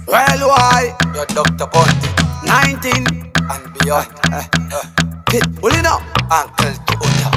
Well, why? You're Dr. Bunty 19 and beyond. Pulling up. Uncle Kibuta.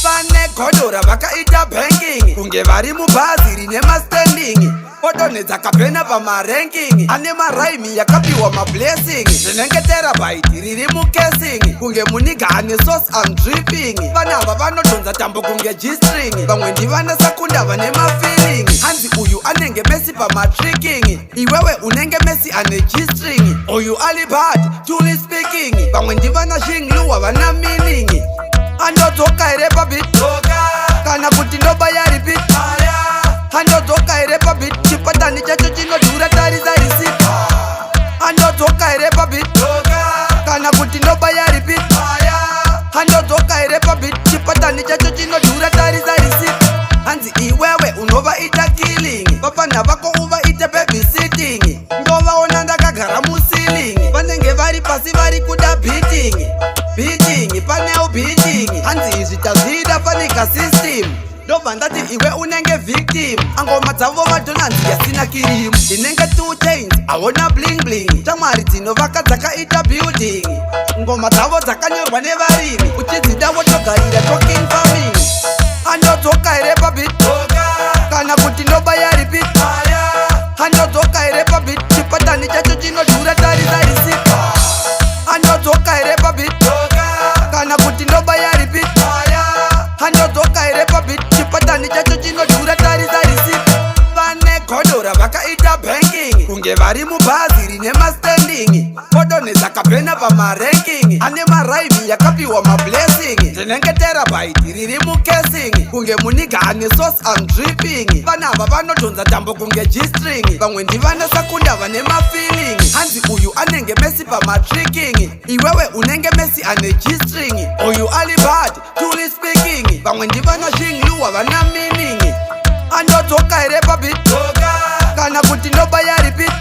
Fane kodora vakaita banking kunge vari mubhazi rine mastanding odonedza kapena pamaranking ane maraimi yakapiwa mablessing zvinenge terabyte riri mukasing kunge muniga ane source and dripping vanava vanodonza tambo kunge g-string vamwe ndivana sakunda vane mafeeling hanzi uyu anenge mesi pamatricking iwewe unenge mesi ane g-string uyu alibad truly speaking vamwe ndivana shingluwa vana meaning andodzoka ere pabit kana kuti ndobaya repeat andodzoka ere pabit chipatani chacho chinodhura tarisa receipt andodzoka ere pabit kana kuti ndobaya repeat andodzoka ere pabit chipatani chacho chinodhura tarisa receipt hanzi iwewe unovaita killing vapana vako uvaite babysitting ndovaona ndakagara musiling vanenge vari pasi vari kuda beating paneo beating hanzi izvi tazvida panika system ndobva ndati iwe unenge victim angoma dzavo madonanzi yasina kirimu inenge 2 chains haona bling bling shamwari dzinovaka dzakaita building ngoma dzavo dzakanyorwa nevarimi uchidzida wotogarira talking farming andodzoka ere pabit kana kuti ndobaya repeat andodzoka ere pabit chipatani chacho chinodhura tarisa receipt andodzoka ere pabit kana kuti ndobaya repeat andodzoka ere pabit chipatani chacho chinodhura tarisa receipt vane godora vakaita banking kunge vari mubhazi rine mastanding odonedza kapena pamaranking ane maraimi yakapiwa mablessing zvinenge terabyte riri mukasing kunge muniga ane source and dripping vanava vanodonza tambo kunge g-string vamwe ndivana sakunda vane mafeeling hanzi uyu anenge mesi pamatricking iwewe unenge mesi ane g-string uyu alibad truly speaking vamwe ndivana shingluwa vana meaning andodzoka ere pabit kana kuti ndobaya repeat